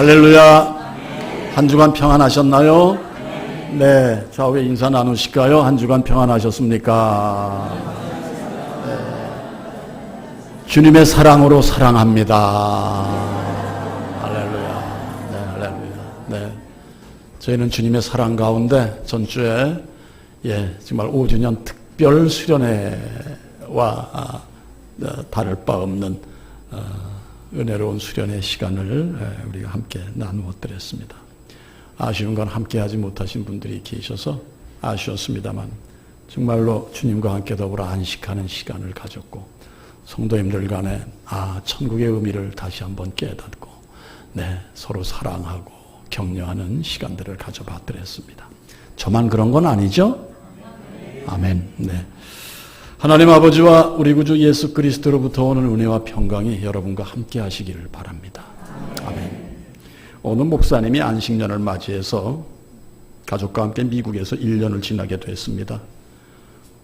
할렐루야. 한 주간 평안하셨나요? 네, 좌우에 인사 나누실까요? 한 주간 평안하셨습니까? 네. 주님의 사랑으로 사랑합니다. 할렐루야. 네, 할렐루야. 네. 저희는 주님의 사랑 가운데 전주에 정말 5주년 특별 수련회와 다를 바 없는 은혜로운 수련의 시간을 우리가 함께 나누어 드렸습니다. 아쉬운 건 함께 하지 못하신 분들이 계셔서 아쉬웠습니다만 정말로 주님과 함께 더불어 안식하는 시간을 가졌고 성도님들 간에 천국의 의미를 다시 한번 깨닫고 서로 사랑하고 격려하는 시간들을 가져봐 드렸습니다. 저만 그런 건 아니죠? 아멘. 네. 하나님 아버지와 우리 구주 예수 그리스도로부터 오는 은혜와 평강이 여러분과 함께 하시기를 바랍니다. 아멘. 오늘 목사님이 안식년을 맞이해서 가족과 함께 미국에서 1년을 지나게 됐습니다.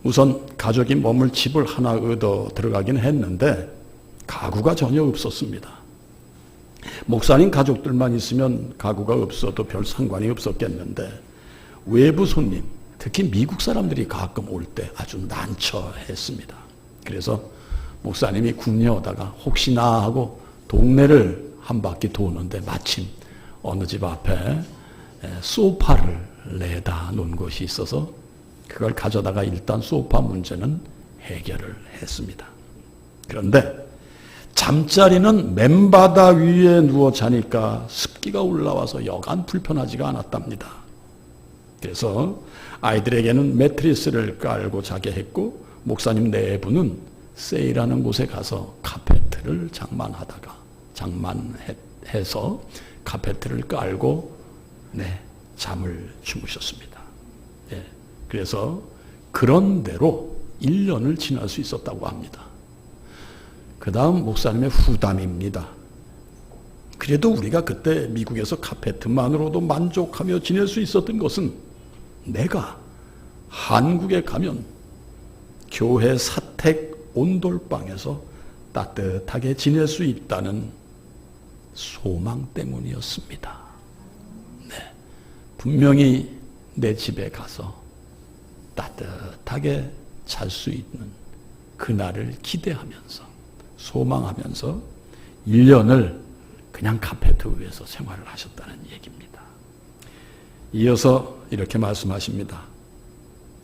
우선 가족이 머물 집을 하나 얻어 들어가긴 했는데 가구가 전혀 없었습니다. 목사님 가족들만 있으면 가구가 없어도 별 상관이 없었겠는데 외부 손님, 특히 미국 사람들이 가끔 올 때 아주 난처했습니다. 그래서 목사님이 궁녀하다가 혹시나 하고 동네를 한 바퀴 도는데 마침 어느 집 앞에 소파를 내다 놓은 곳이 있어서 그걸 가져다가 일단 소파 문제는 해결을 했습니다. 그런데 잠자리는 맨바다 위에 누워 자니까 습기가 올라와서 여간 불편하지가 않았답니다. 그래서 아이들에게는 매트리스를 깔고 자게 했고 목사님 내부는 세일하는 곳에 가서 카페트를 장만해서 카페트를 깔고 잠을 주무셨습니다. 그래서 그런 대로 1년을 지날 수 있었다고 합니다. 그 다음 목사님의 후담입니다. 그래도 우리가 그때 미국에서 카페트만으로도 만족하며 지낼 수 있었던 것은 내가 한국에 가면 교회 사택 온돌방에서 따뜻하게 지낼 수 있다는 소망 때문이었습니다. 분명히 내 집에 가서 따뜻하게 잘 수 있는 그날을 기대하면서 소망하면서 1년을 그냥 카페트 위에서 생활을 하셨다는 얘기입니다. 이어서 이렇게 말씀하십니다.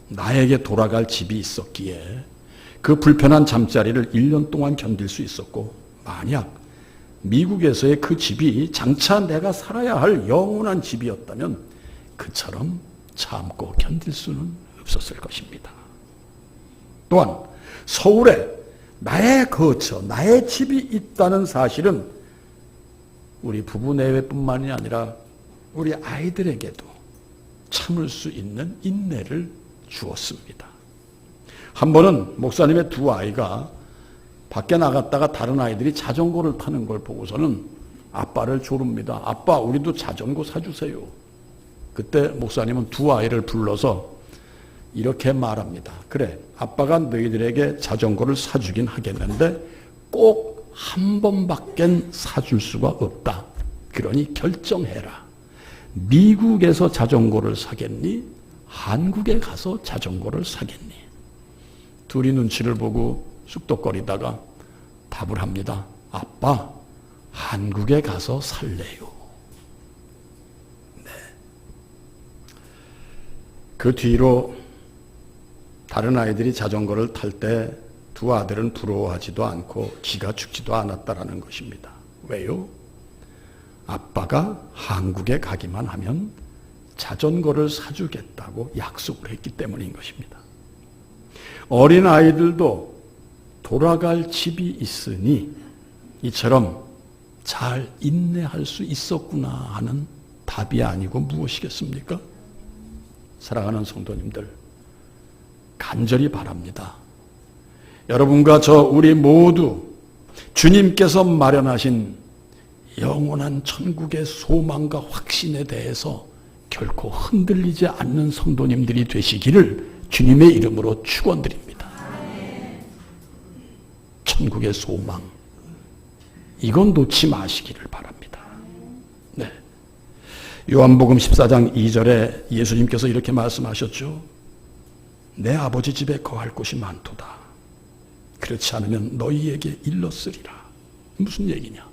나에게 돌아갈 집이 있었기에 그 불편한 잠자리를 1년 동안 견딜 수 있었고 만약 미국에서의 그 집이 장차 내가 살아야 할 영원한 집이었다면 그처럼 참고 견딜 수는 없었을 것입니다. 또한 서울에 나의 거처, 나의 집이 있다는 사실은 우리 부부 내외뿐만이 아니라 우리 아이들에게도 참을 수 있는 인내를 주었습니다. 한 번은 목사님의 두 아이가 밖에 나갔다가 다른 아이들이 자전거를 타는 걸 보고서는 아빠를 조릅니다. 아빠, 우리도 자전거 사주세요. 그때 목사님은 두 아이를 불러서 이렇게 말합니다. 그래, 아빠가 너희들에게 자전거를 사주긴 하겠는데 꼭 한 번밖엔 사줄 수가 없다. 그러니 결정해라. 미국에서 자전거를 사겠니? 한국에 가서 자전거를 사겠니? 둘이 눈치를 보고 쑥덕거리다가 답을 합니다. 아빠, 한국에 가서 살래요. 그 뒤로 다른 아이들이 자전거를 탈 때 두 아들은 부러워하지도 않고 기가 죽지도 않았다라는 것입니다. 왜요? 아빠가 한국에 가기만 하면 자전거를 사주겠다고 약속을 했기 때문인 것입니다. 어린 아이들도 돌아갈 집이 있으니 이처럼 잘 인내할 수 있었구나 하는 답이 아니고 무엇이겠습니까? 사랑하는 성도님들, 간절히 바랍니다. 여러분과 우리 모두 주님께서 마련하신 영원한 천국의 소망과 확신에 대해서 결코 흔들리지 않는 성도님들이 되시기를 주님의 이름으로 축원드립니다. 천국의 소망, 이건 놓지 마시기를 바랍니다. 네. 요한복음 14장 2절에 예수님께서 이렇게 말씀하셨죠. 내 아버지 집에 거할 곳이 많도다. 그렇지 않으면 너희에게 일렀으리라. 무슨 얘기냐?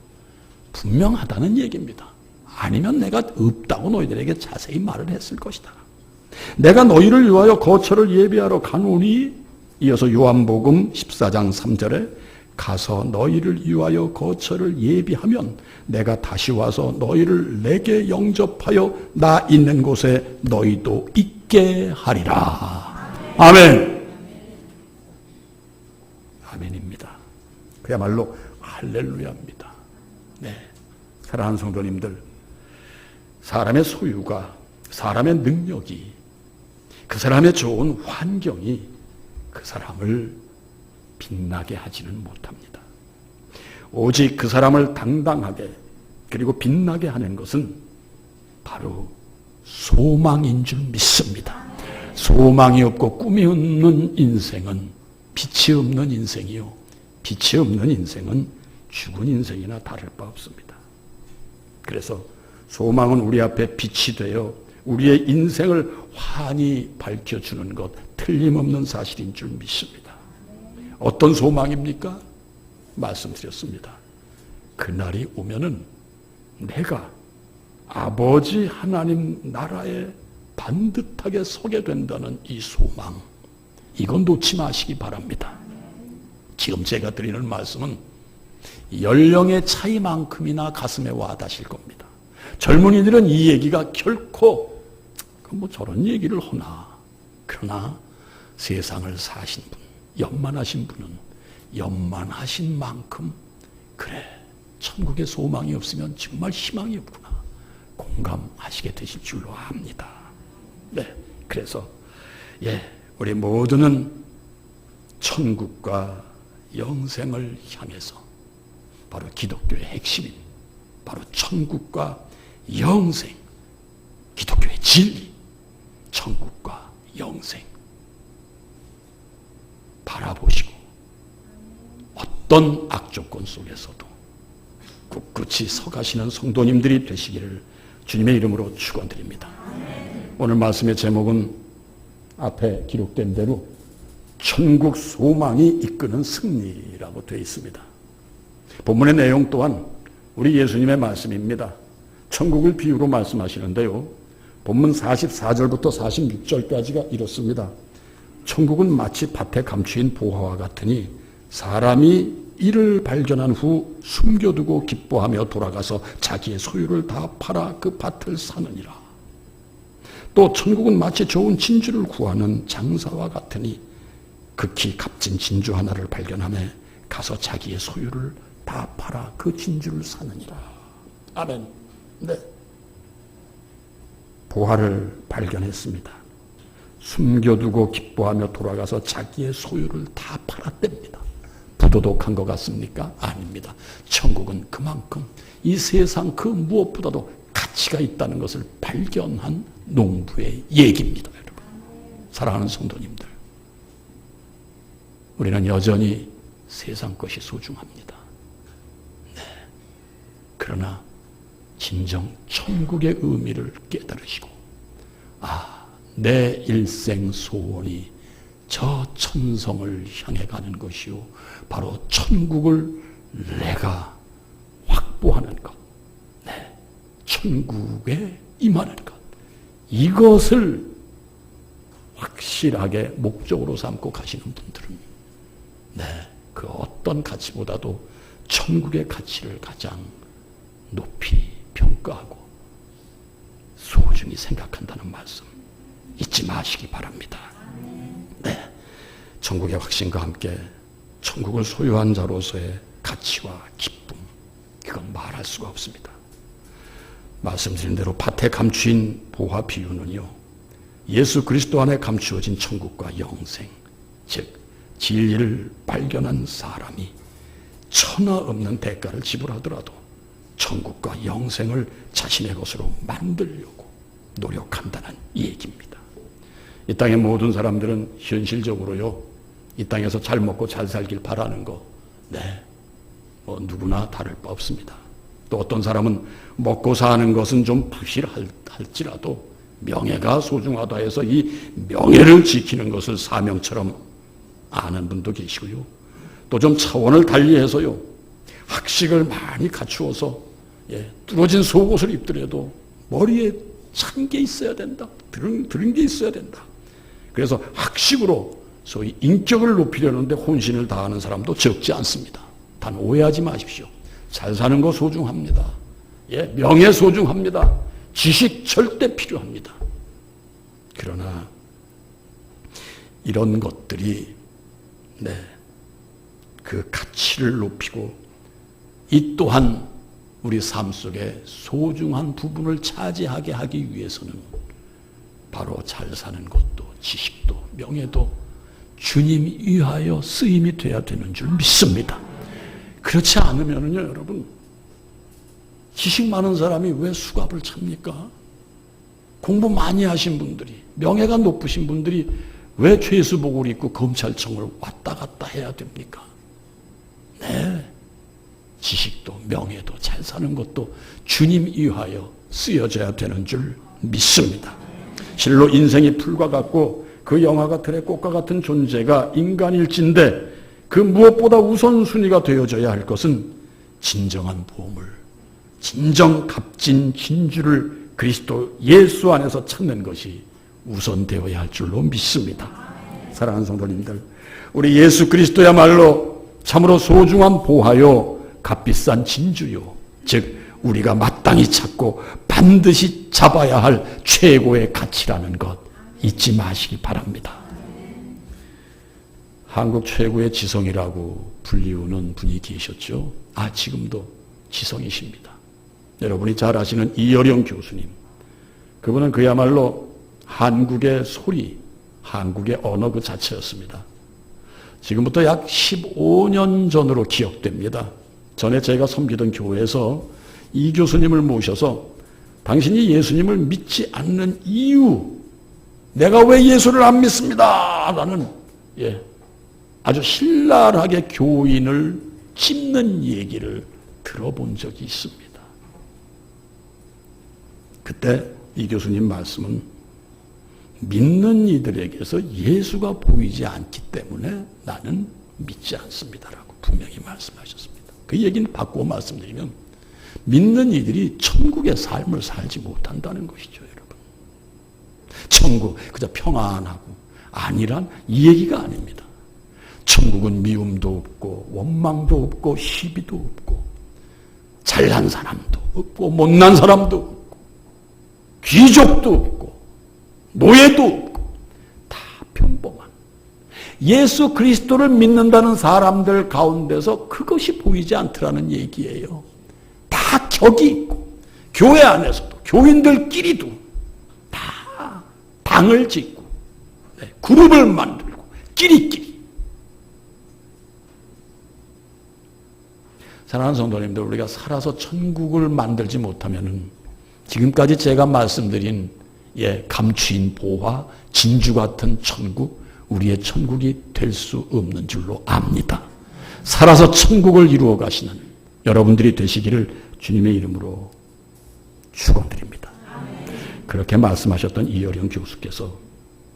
분명하다는 얘기입니다. 아니면 내가 없다고 너희들에게 자세히 말을 했을 것이다. 내가 너희를 위하여 거처를 예비하러 가노니, 이어서 요한복음 14장 3절에 가서 너희를 위하여 거처를 예비하면 내가 다시 와서 너희를 내게 영접하여 나 있는 곳에 너희도 있게 하리라. 아멘. 아멘입니다. 그야말로 할렐루야입니다. 네, 사랑하는 성도님들, 사람의 소유가, 사람의 능력이, 그 사람의 좋은 환경이 그 사람을 빛나게 하지는 못합니다. 오직 그 사람을 당당하게 그리고 빛나게 하는 것은 바로 소망인 줄 믿습니다. 소망이 없고 꿈이 없는 인생은 빛이 없는 인생이요, 빛이 없는 인생은 죽은 인생이나 다를 바 없습니다. 그래서 소망은 우리 앞에 빛이 되어 우리의 인생을 환히 밝혀주는 것, 틀림없는 사실인 줄 믿습니다. 어떤 소망입니까? 말씀드렸습니다. 그날이 오면은 내가 아버지 하나님 나라에 반듯하게 서게 된다는 이 소망, 이건 놓지 마시기 바랍니다. 지금 제가 드리는 말씀은 연령의 차이만큼이나 가슴에 와닿으실 겁니다. 젊은이들은 이 얘기가 결코 저런 얘기를 하나, 그러나 세상을 사신 분, 연만하신 분은 연만하신 만큼 그래, 천국에 소망이 없으면 정말 희망이 없구나 공감하시게 되실 줄로 압니다. 네, 그래서 우리 모두는 천국과 영생을 향해서 바로 기독교의 핵심인 바로 천국과 영생, 기독교의 진리, 천국과 영생 바라보시고 어떤 악조건 속에서도 꿋꿋이 서가시는 성도님들이 되시기를 주님의 이름으로 축원드립니다. 오늘 말씀의 제목은 앞에 기록된 대로 천국 소망이 이끄는 승리라고 되어 있습니다. 본문의 내용 또한 우리 예수님의 말씀입니다. 천국을 비유로 말씀하시는데요. 본문 44절부터 46절까지가 이렇습니다. 천국은 마치 밭에 감추인 보화와 같으니 사람이 이를 발견한 후 숨겨두고 기뻐하며 돌아가서 자기의 소유를 다 팔아 그 밭을 사느니라. 또 천국은 마치 좋은 진주를 구하는 장사와 같으니 극히 값진 진주 하나를 발견하며 가서 자기의 소유를 다 팔아 그 진주를 사느니라. 아멘. 네. 보화를 발견했습니다. 숨겨두고 기뻐하며 돌아가서 자기의 소유를 다 팔았답니다. 부도덕한 것 같습니까? 아닙니다. 천국은 그만큼 이 세상 그 무엇보다도 가치가 있다는 것을 발견한 농부의 얘기입니다. 여러분, 사랑하는 성도님들, 우리는 여전히 세상 것이 소중합니다. 네. 그러나 진정 천국의 의미를 깨달으시고, 내 일생 소원이 저 천성을 향해 가는 것이요, 바로 천국을 내가 확보하는 것, 네, 천국에 임하는 것, 이것을 확실하게 목적으로 삼고 가시는 분들은 그 어떤 가치보다도 천국의 가치를 가장 높이 평가하고 소중히 생각한다는 말씀 잊지 마시기 바랍니다. 네, 천국의 확신과 함께 천국을 소유한 자로서의 가치와 기쁨, 이건 말할 수가 없습니다. 말씀드린 대로 밭에 감추인 보화 비유는요, 예수 그리스도 안에 감추어진 천국과 영생, 즉 진리를 발견한 사람이 천하 없는 대가를 지불하더라도 천국과 영생을 자신의 것으로 만들려고 노력한다는 얘기입니다. 이 땅의 모든 사람들은 현실적으로요, 이 땅에서 잘 먹고 잘 살길 바라는 거, 누구나 다를 바 없습니다. 또 어떤 사람은 먹고 사는 것은 좀 부실할지라도 명예가 소중하다 해서 이 명예를 지키는 것을 사명처럼 아는 분도 계시고요. 또 좀 차원을 달리해서요, 학식을 많이 갖추어서 뚫어진 속옷을 입더라도 머리에 찬 게 있어야 된다. 들은 게 있어야 된다. 그래서 학식으로 소위 인격을 높이려는데 혼신을 다하는 사람도 적지 않습니다. 단 오해하지 마십시오. 잘 사는 거 소중합니다. 명예 소중합니다. 지식 절대 필요합니다. 그러나 이런 것들이 그 가치를 높이고 이 또한 우리 삶 속에 소중한 부분을 차지하게 하기 위해서는 바로 잘 사는 것도 지식도 명예도 주님 위하여 쓰임이 돼야 되는 줄 믿습니다. 그렇지 않으면요, 여러분, 지식 많은 사람이 왜 수갑을 찹니까? 공부 많이 하신 분들이, 명예가 높으신 분들이 왜 죄수복을 입고 검찰청을 왔다 갔다 해야 됩니까? 지식도 명예도 잘 사는 것도 주님 위하여 쓰여져야 되는 줄 믿습니다. 실로 인생이 풀과 같고 그 영화가 들의 꽃과 같은 존재가 인간일진데 그 무엇보다 우선순위가 되어져야 할 것은 진정한 보물, 진정 값진 진주를 그리스도 예수 안에서 찾는 것이 우선되어야 할 줄로 믿습니다. 사랑하는 성도님들, 우리 예수 그리스도야말로 참으로 소중한 보화요 값비싼 진주요, 즉 우리가 마땅히 찾고 반드시 잡아야 할 최고의 가치라는 것 잊지 마시기 바랍니다. 한국 최고의 지성이라고 불리우는 분이 계셨죠. 지금도 지성이십니다. 여러분이 잘 아시는 이어령 교수님, 그분은 그야말로 한국의 소리, 한국의 언어 그 자체였습니다. 지금부터 약 15년 전으로 기억됩니다. 전에 제가 섬기던 교회에서 이 교수님을 모셔서 당신이 예수님을 믿지 않는 이유, 내가 왜 예수를 안 믿습니다 라는 아주 신랄하게 교인을 찝는 얘기를 들어본 적이 있습니다. 그때 이 교수님 말씀은 믿는 이들에게서 예수가 보이지 않기 때문에 나는 믿지 않습니다라고 분명히 말씀하셨습니다. 그 얘기는 바꾸어 말씀드리면 믿는 이들이 천국의 삶을 살지 못한다는 것이죠, 여러분. 천국, 그저 평안하고 안일한 이 얘기가 아닙니다. 천국은 미움도 없고 원망도 없고 시비도 없고 잘난 사람도 없고 못난 사람도 없고 귀족도 없고 노예도 없고 다 평범한 예수 그리스도를 믿는다는 사람들 가운데서 그것이 보이지 않더라는 얘기예요. 다 격이 있고 교회 안에서도 교인들끼리도 다 당을 짓고 그룹을 만들고 끼리끼리. 사랑하는 성도님들, 우리가 살아서 천국을 만들지 못하면은 지금까지 제가 말씀드린 감추인 보화, 진주 같은 천국, 우리의 천국이 될 수 없는 줄로 압니다. 살아서 천국을 이루어 가시는 여러분들이 되시기를 주님의 이름으로 축원드립니다. 그렇게 말씀하셨던 이어령 교수께서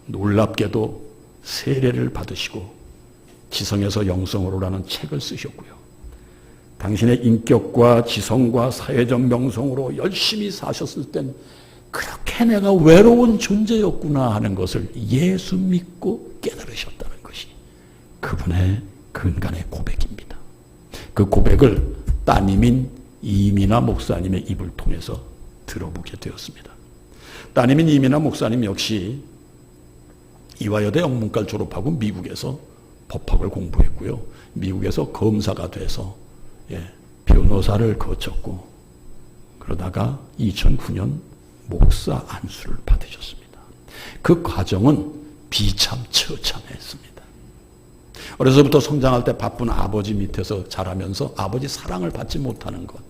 놀랍게도 세례를 받으시고 지성에서 영성으로라는 책을 쓰셨고요. 당신의 인격과 지성과 사회적 명성으로 열심히 사셨을 땐 그렇게 내가 외로운 존재였구나 하는 것을 예수 믿고 깨달으셨다는 것이 그분의 근간의 고백입니다. 그 고백을 따님인 이민아 목사님의 입을 통해서 들어보게 되었습니다. 따님인 이민아 목사님 역시 이화여대 영문과를 졸업하고 미국에서 법학을 공부했고요. 미국에서 검사가 돼서 변호사를 거쳤고 그러다가 2009년 목사 안수를 받으셨습니다. 그 과정은 비참처참했습니다. 어려서부터 성장할 때 바쁜 아버지 밑에서 자라면서 아버지 사랑을 받지 못하는 것,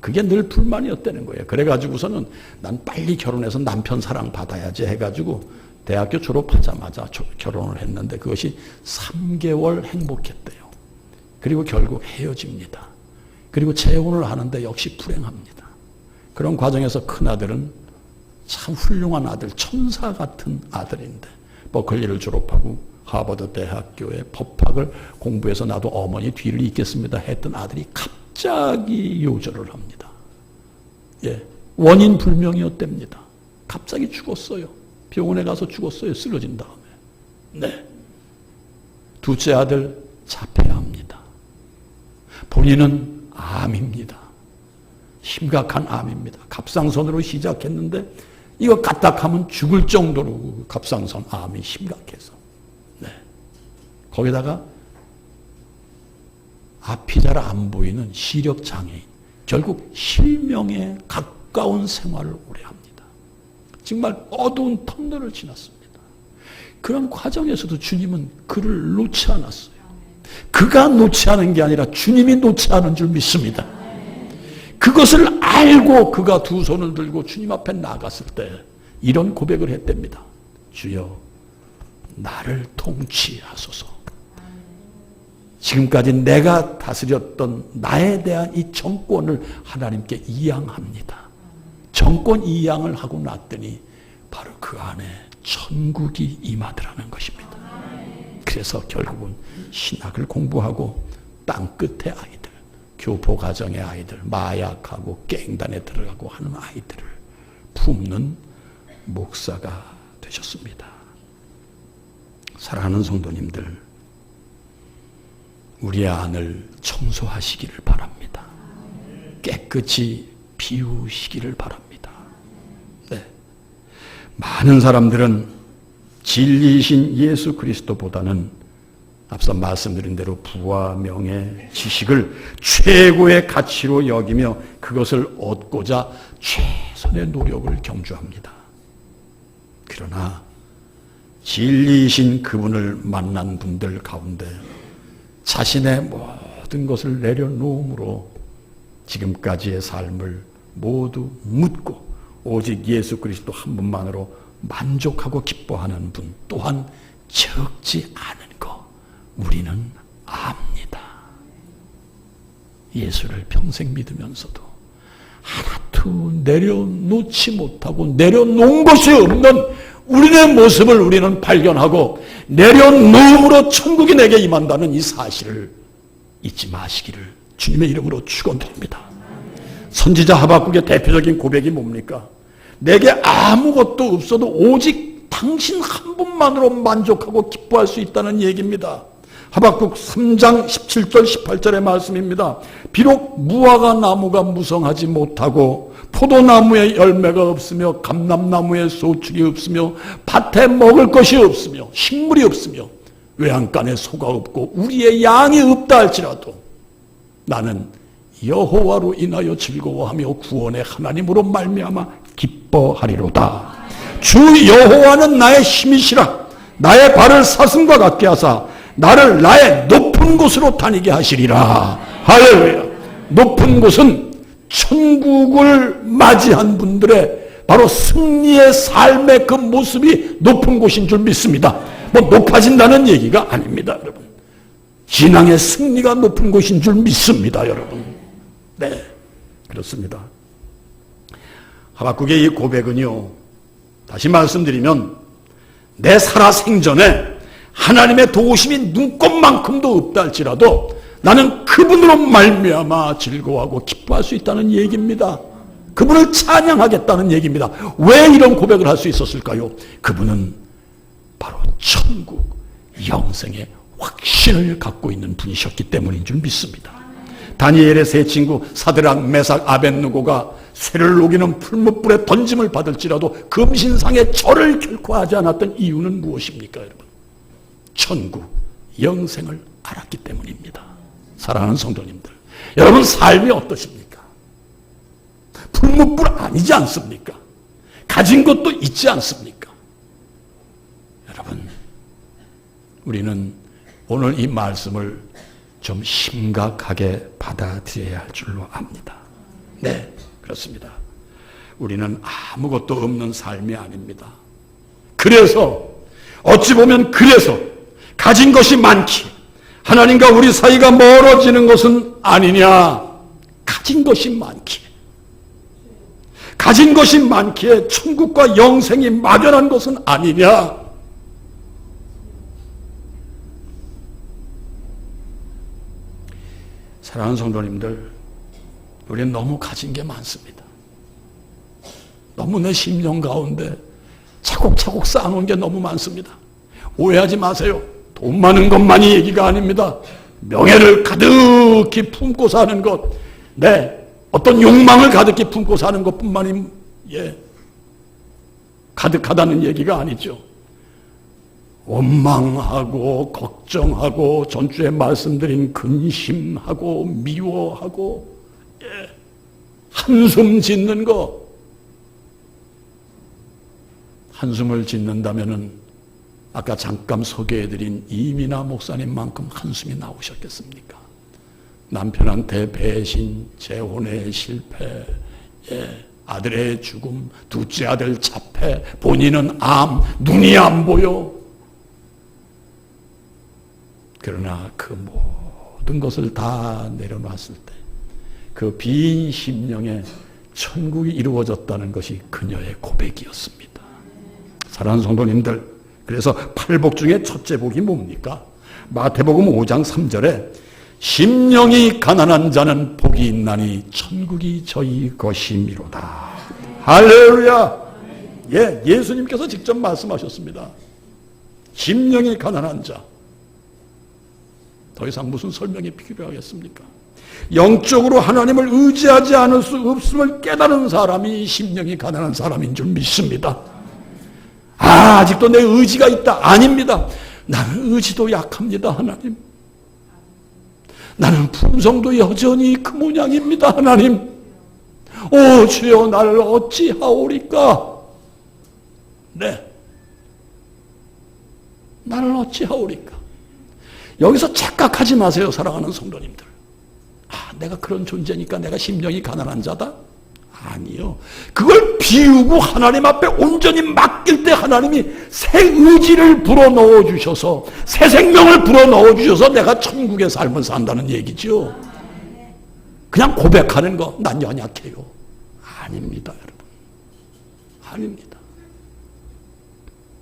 그게 늘 불만이었다는 거예요. 그래가지고서는 난 빨리 결혼해서 남편 사랑 받아야지 해가지고 대학교 졸업하자마자 결혼을 했는데 그것이 3개월 행복했대요. 그리고 결국 헤어집니다. 그리고 재혼을 하는데 역시 불행합니다. 그런 과정에서 큰아들은 참 훌륭한 아들, 천사 같은 아들인데 버클리를 졸업하고 하버드 대학교의 법학을 공부해서 나도 어머니 뒤를 잇겠습니다 했던 아들이 갑자기 요절을 합니다. 예, 원인 불명이었답니다. 갑자기 죽었어요. 병원에 가서 죽었어요. 쓰러진 다음에. 네. 둘째 아들 자폐합니다. 본인은 암입니다. 심각한 암입니다. 갑상선으로 시작했는데 이거 까딱하면 죽을 정도로 갑상선 암이 심각해서. 네. 거기다가 앞이 잘 안 보이는 시력장애인. 결국 실명에 가까운 생활을 오래 합니다. 정말 어두운 터널을 지났습니다. 그런 과정에서도 주님은 그를 놓지 않았어요. 그가 놓지 않은 게 아니라 주님이 놓지 않은 줄 믿습니다. 그것을 알고 그가 두 손을 들고 주님 앞에 나갔을 때 이런 고백을 했답니다. 주여, 나를 통치하소서. 지금까지 내가 다스렸던 나에 대한 이 정권을 하나님께 이양합니다. 정권 이양을 하고 났더니 바로 그 안에 천국이 임하더라는 것입니다. 그래서 결국은 신학을 공부하고 땅끝의 아이들, 교포가정의 아이들, 마약하고 깽단에 들어가고 하는 아이들을 품는 목사가 되셨습니다. 사랑하는 성도님들, 우리의 안을 청소하시기를 바랍니다. 깨끗이 비우시기를 바랍니다. 네. 많은 사람들은 진리이신 예수 그리스도보다는 앞서 말씀드린 대로 부와 명예, 지식을 최고의 가치로 여기며 그것을 얻고자 최선의 노력을 경주합니다. 그러나 진리이신 그분을 만난 분들 가운데 자신의 모든 것을 내려놓음으로 지금까지의 삶을 모두 묻고 오직 예수 그리스도 한 분만으로 만족하고 기뻐하는 분 또한 적지 않은 거 우리는 압니다. 예수를 평생 믿으면서도 하나도 내려놓지 못하고 내려놓은 것이 없는 우리의 모습을 우리는 발견하고 내려놓음으로 천국이 내게 임한다는 이 사실을 잊지 마시기를 주님의 이름으로 축원드립니다. 선지자 하박국의 대표적인 고백이 뭡니까? 내게 아무것도 없어도 오직 당신 한 분만으로 만족하고 기뻐할 수 있다는 얘기입니다. 하박국 3장 17절 18절의 말씀입니다. 비록 무화과 나무가 무성하지 못하고 포도나무에 열매가 없으며 감람나무에 소출이 없으며 밭에 먹을 것이 없으며 식물이 없으며 외양간에 소가 없고 우리의 양이 없다 할지라도 나는 여호와로 인하여 즐거워하며 구원의 하나님으로 말미암아 기뻐하리로다. 주 여호와는 나의 힘이시라. 나의 발을 사슴과 같게 하사 나를 나의 높은 곳으로 다니게 하시리라. 할렐루야. 높은 곳은 천국을 맞이한 분들의 바로 승리의 삶의 그 모습이 높은 곳인 줄 믿습니다. 뭐 높아진다는 얘기가 아닙니다, 여러분. 신앙의 승리가 높은 곳인 줄 믿습니다, 여러분. 네, 그렇습니다. 하박국의 이 고백은요, 다시 말씀드리면 내 살아생전에 하나님의 도우심이 눈꼽만큼도 없다 할지라도 나는 그분으로 말미암아 즐거워하고 기뻐할 수 있다는 얘기입니다. 그분을 찬양하겠다는 얘기입니다. 왜 이런 고백을 할 수 있었을까요? 그분은 바로 천국, 영생의 확신을 갖고 있는 분이셨기 때문인 줄 믿습니다. 다니엘의 세 친구 사드락, 메삭, 아벳느고가 쇠를 녹이는 풀무불에 던짐을 받을지라도 금신상에 절을 결코 하지 않았던 이유는 무엇입니까, 여러분? 천국, 영생을 알았기 때문입니다. 사랑하는 성도님들, 여러분 삶이 어떠십니까? 풀무불 아니지 않습니까? 가진 것도 있지 않습니까? 여러분, 우리는 오늘 이 말씀을 좀 심각하게 받아들여야 할 줄로 압니다. 네, 그렇습니다. 우리는 아무것도 없는 삶이 아닙니다. 그래서 어찌 보면 그래서 가진 것이 많기 하나님과 우리 사이가 멀어지는 것은 아니냐, 가진 것이 많기에, 가진 것이 많기에 천국과 영생이 막연한 것은 아니냐. 사랑하는 성도님들, 우리는 너무 가진 게 많습니다. 너무 내 심령 가운데 차곡차곡 쌓아놓은 게 너무 많습니다. 오해하지 마세요. 돈 많은 것만이 얘기가 아닙니다. 명예를 가득히 품고 사는 것, 어떤 욕망을 가득히 품고 사는 것뿐만이 가득하다는 얘기가 아니죠. 원망하고 걱정하고 전주에 말씀드린 근심하고 미워하고 한숨 짓는 거. 한숨을 짓는다면은 아까 잠깐 소개해드린 이민아 목사님만큼 한숨이 나오셨겠습니까? 남편한테 배신, 재혼의 실패, 아들의 죽음, 둘째 아들 자폐, 본인은 암, 눈이 안 보여. 그러나 그 모든 것을 다 내려놨을 때 그 빈 심령에 천국이 이루어졌다는 것이 그녀의 고백이었습니다. 사랑하는 성도님들, 그래서 8복 중에 첫째 복이 뭡니까? 마태복음 5장 3절에 심령이 가난한 자는 복이 있나니 천국이 저희 것이미로다. 할렐루야. 예수님께서 직접 말씀하셨습니다. 심령이 가난한 자. 더 이상 무슨 설명이 필요하겠습니까? 영적으로 하나님을 의지하지 않을 수 없음을 깨달은 사람이 심령이 가난한 사람인 줄 믿습니다. 아직도 내 의지가 있다. 아닙니다. 나는 의지도 약합니다, 하나님. 나는 품성도 여전히 그 모양입니다, 하나님. 오 주여, 나를 어찌하오리까? 나를 어찌하오리까? 여기서 착각하지 마세요, 사랑하는 성도님들. 내가 그런 존재니까 내가 심령이 가난한 자다? 아니요. 그걸 비우고 하나님 앞에 온전히 맡길 때 하나님이 새 의지를 불어넣어 주셔서, 새 생명을 불어넣어 주셔서 내가 천국의 삶을 산다는 얘기죠. 그냥 고백하는 거, 난 연약해요. 아닙니다, 여러분. 아닙니다.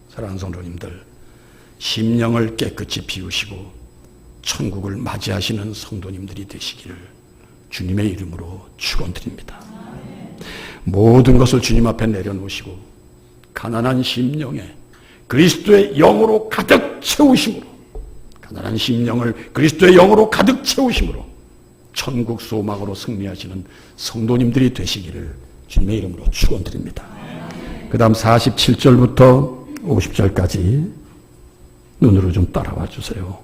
사랑하는 성도님들, 심령을 깨끗이 비우시고 천국을 맞이하시는 성도님들이 되시기를 주님의 이름으로 축원드립니다. 모든 것을 주님 앞에 내려놓으시고 가난한 심령에 그리스도의 영으로 가득 채우심으로, 가난한 심령을 그리스도의 영으로 가득 채우심으로 천국 소망으로 승리하시는 성도님들이 되시기를 주님의 이름으로 축원드립니다. 그 다음 47절부터 50절까지 눈으로 좀 따라와 주세요.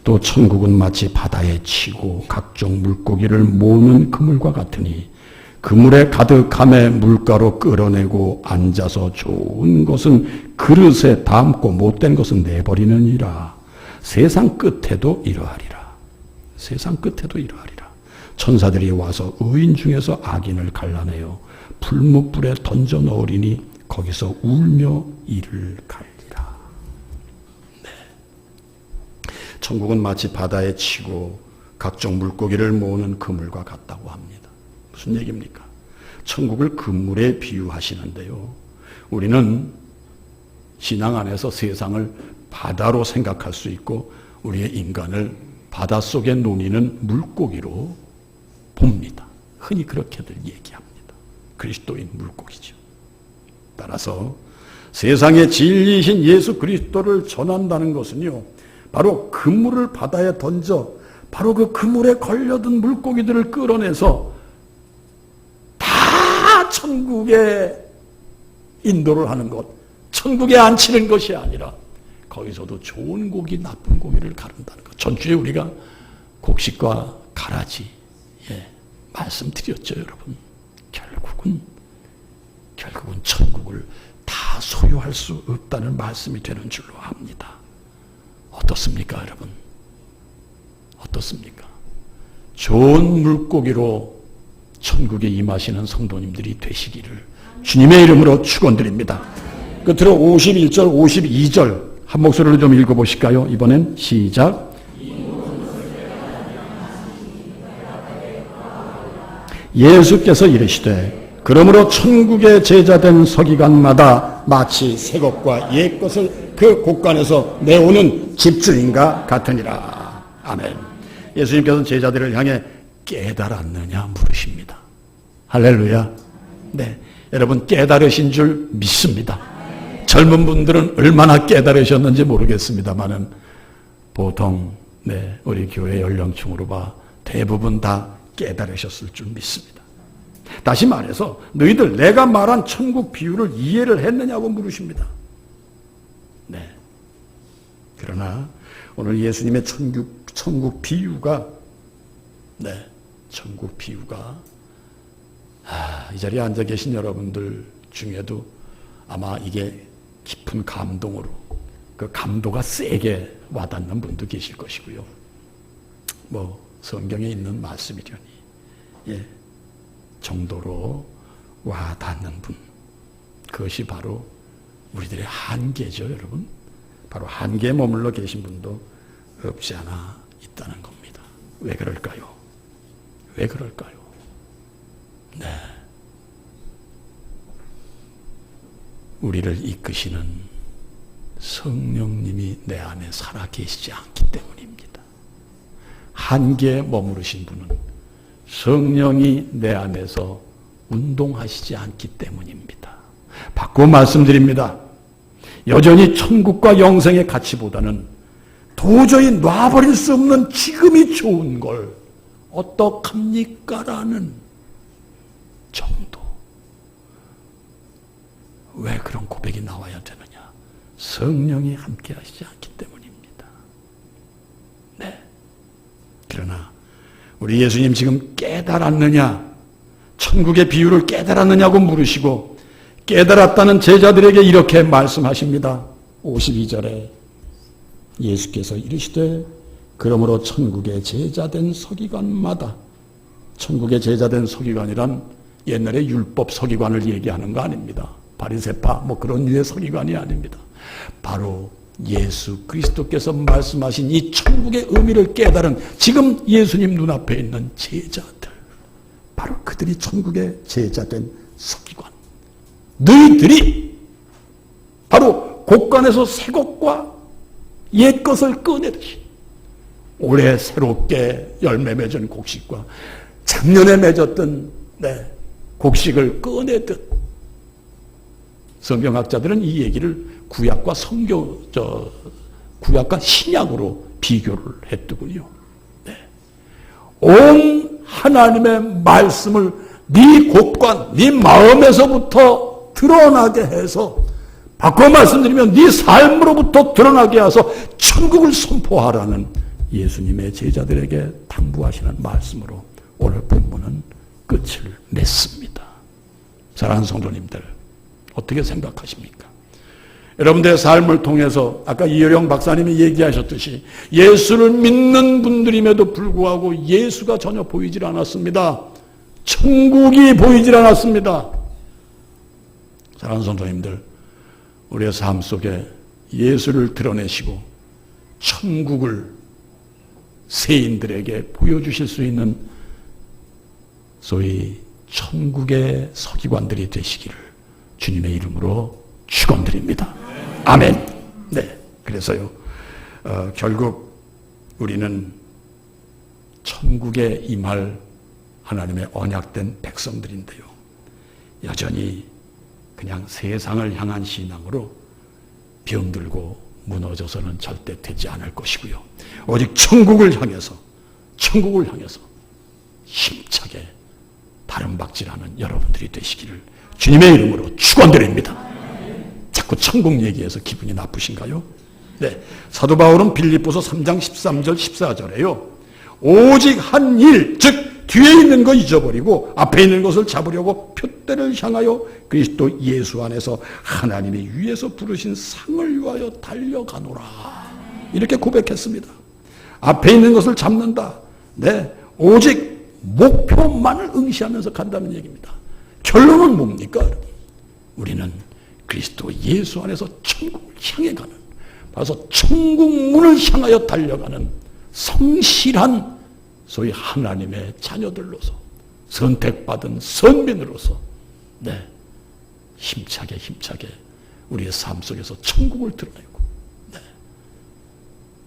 또 천국은 마치 바다에 치고 각종 물고기를 모으는 그물과 같으니 그물에 가득함에 물가로 끌어내고 앉아서 좋은 것은 그릇에 담고 못된 것은 내버리느니라. 세상 끝에도 이러하리라. 세상 끝에도 이러하리라. 천사들이 와서 의인 중에서 악인을 갈라내어 풀무불에 던져 넣으리니 거기서 울며 이를 갈리라. 천국은 마치 바다에 치고 각종 물고기를 모으는 그물과 같다고 합니다. 무슨 얘기입니까? 천국을 그물에 비유하시는데요. 우리는 신앙 안에서 세상을 바다로 생각할 수 있고 우리의 인간을 바닷속에 논이는 물고기로 봅니다. 흔히 그렇게들 얘기합니다. 그리스도인 물고기죠. 따라서 세상의 진리이신 예수 그리스도를 전한다는 것은요, 바로 그물을 바다에 던져 바로 그 그물에 걸려든 물고기들을 끌어내서 다 천국에 인도를 하는 것, 천국에 앉히는 것이 아니라 거기서도 좋은 고기, 나쁜 고기를 가른다는 것. 전주에 우리가 곡식과 가라지 말씀드렸죠, 여러분. 결국은 천국을 다 소유할 수 없다는 말씀이 되는 줄로 압니다. 어떻습니까, 여러분? 어떻습니까? 좋은 물고기로 천국에 임하시는 성도님들이 되시기를 주님의 이름으로 축원드립니다. 끝으로 51절, 52절 한 목소리로 좀 읽어보실까요? 이번엔 시작. 예수께서 이르시되 그러므로 천국의 제자된 서기관마다 마치 새 것과 옛 것을 그 곳간에서 내오는 집주인과 같으니라. 아멘. 예수님께서는 제자들을 향해 깨달았느냐 물으십니다. 할렐루야. 네, 여러분 깨달으신 줄 믿습니다. 젊은 분들은 얼마나 깨달으셨는지 모르겠습니다만은 보통 우리 교회 연령층으로 봐 대부분 다 깨달으셨을 줄 믿습니다. 다시 말해서 너희들 내가 말한 천국 비유를 이해를 했느냐고 물으십니다. 네. 그러나 오늘 예수님의 천국 비유가 천국 비유가 이 자리에 앉아 계신 여러분들 중에도 아마 이게 깊은 감동으로 그 감도가 세게 와닿는 분도 계실 것이고요. 뭐 성경에 있는 말씀이려니 정도로 와닿는 분, 그것이 바로 우리들의 한계죠, 여러분. 바로 한계에 머물러 계신 분도 없지 않아 있다는 겁니다. 왜 그럴까요? 왜 그럴까요? 네. 우리를 이끄시는 성령님이 내 안에 살아 계시지 않기 때문입니다. 한계에 머무르신 분은 성령이 내 안에서 운동하시지 않기 때문입니다. 바꾸어 말씀드립니다. 여전히 천국과 영생의 가치보다는 도저히 놔버릴 수 없는 지금이 좋은 걸 어떡합니까? 라는 정도. 왜 그런 고백이 나와야 되느냐? 성령이 함께 하시지 않기 때문입니다. 네. 그러나 우리 예수님 지금 깨달았느냐? 천국의 비유를 깨달았느냐고 물으시고 깨달았다는 제자들에게 이렇게 말씀하십니다. 52절에 예수께서 이르시되 그러므로 천국의 제자된 서기관마다, 천국의 제자된 서기관이란 옛날에 율법 서기관을 얘기하는 거 아닙니다. 바리새파 뭐 그런 류의 서기관이 아닙니다. 바로 예수 그리스도께서 말씀하신 이 천국의 의미를 깨달은 지금 예수님 눈앞에 있는 제자들, 바로 그들이 천국의 제자된 서기관. 너희들이 바로 곳간에서 새 것과 옛 것을 꺼내듯이 올해 새롭게 열매 맺은 곡식과 작년에 맺었던 곡식을 꺼내듯, 성경학자들은 이 얘기를 구약과 구약과 신약으로 비교를 했더군요. 온 하나님의 말씀을 네 곳간, 네 마음에서부터 드러나게 해서, 바꿔 말씀드리면 네 삶으로부터 드러나게 해서 천국을 선포하라는 예수님의 제자들에게 당부하시는 말씀으로 오늘 본문은 끝을 맺습니다. 사랑하는 성도님들, 어떻게 생각하십니까? 여러분들의 삶을 통해서 아까 이효령 박사님이 얘기하셨듯이 예수를 믿는 분들임에도 불구하고 예수가 전혀 보이질 않았습니다. 천국이 보이질 않았습니다. 사랑하는 성도님들, 우리의 삶 속에 예수를 드러내시고 천국을 세인들에게 보여주실 수 있는 소위 천국의 서기관들이 되시기를 주님의 이름으로 축원드립니다. 아멘. 네, 그래서요, 결국 우리는 천국에 임할 하나님의 언약된 백성들인데요, 여전히 그냥 세상을 향한 신앙으로 병들고 무너져서는 절대 되지 않을 것이고요, 오직 천국을 향해서 힘차게 바람박질하는 여러분들이 되시기를 주님의 이름으로 축원드립니다. 자꾸 천국 얘기해서 기분이 나쁘신가요? 네, 사도 바울은 빌립보서 3장 13절 14절에요. 오직 한 일, 즉 뒤에 있는 거 잊어버리고 앞에 있는 것을 잡으려고 표대를 향하여 그리스도 예수 안에서 하나님이 위에서 부르신 상을 위하여 달려가노라. 이렇게 고백했습니다. 앞에 있는 것을 잡는다. 네, 오직 목표만을 응시하면서 간다는 얘기입니다. 결론은 뭡니까? 우리는 그리스도 예수 안에서 천국을 향해 가는, 바로 천국 문을 향하여 달려가는 성실한 소위 하나님의 자녀들로서 선택받은 선민으로서 힘차게 우리의 삶 속에서 천국을 드러내고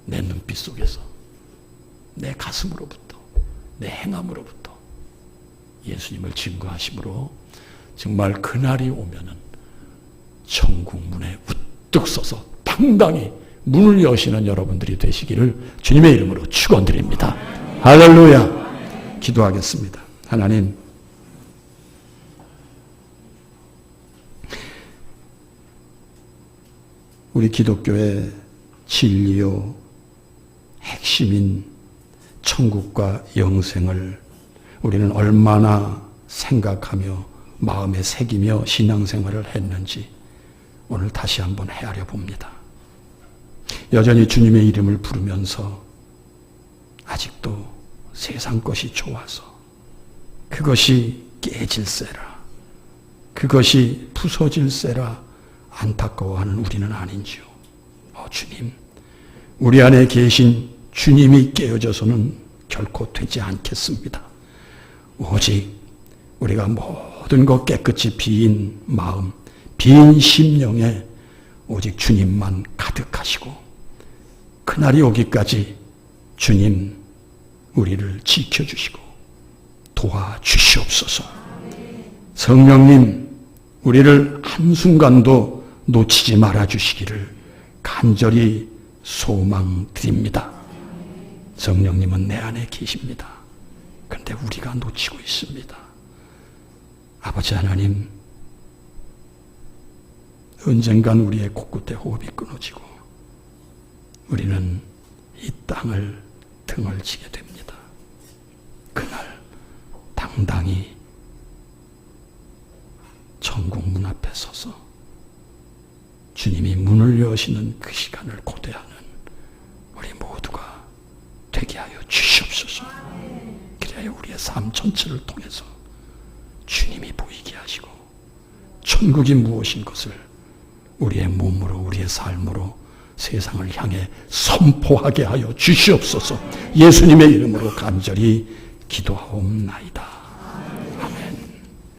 내 눈빛 속에서 내 가슴으로부터 내 행함으로부터 예수님을 증거하심으로 정말 그날이 오면은 천국 문에 우뚝 서서 당당히 문을 여시는 여러분들이 되시기를 주님의 이름으로 축원드립니다. 할렐루야. 기도하겠습니다. 하나님, 우리 기독교의 진리요 핵심인 천국과 영생을 우리는 얼마나 생각하며 마음에 새기며 신앙생활을 했는지 오늘 다시 한번 헤아려 봅니다. 여전히 주님의 이름을 부르면서 아직도 세상 것이 좋아서 그것이 깨질세라, 그것이 부서질세라 안타까워하는 우리는 아닌지요. 주님, 우리 안에 계신 주님이 깨어져서는 결코 되지 않겠습니다. 오직 우리가 모든 것 깨끗이 비인 마음, 비인 심령에 오직 주님만 가득하시고 그날이 오기까지 주님 우리를 지켜주시고 도와주시옵소서. 성령님, 우리를 한순간도 놓치지 말아주시기를 간절히 소망드립니다. 성령님은 내 안에 계십니다. 그런데 우리가 놓치고 있습니다. 아버지 하나님, 언젠간 우리의 곳곳에 호흡이 끊어지고 우리는 이 땅을 등을 지게 됩니다. 그날 당당히 천국 문 앞에 서서 주님이 문을 여시는 그 시간을 고대하는 우리 모두가 되게 하여 주시옵소서. 그래야 우리의 삶 전체를 통해서 주님이 보이게 하시고 천국이 무엇인 것을 우리의 몸으로 우리의 삶으로 세상을 향해 선포하게 하여 주시옵소서. 예수님의 이름으로 간절히 기도하옵나이다.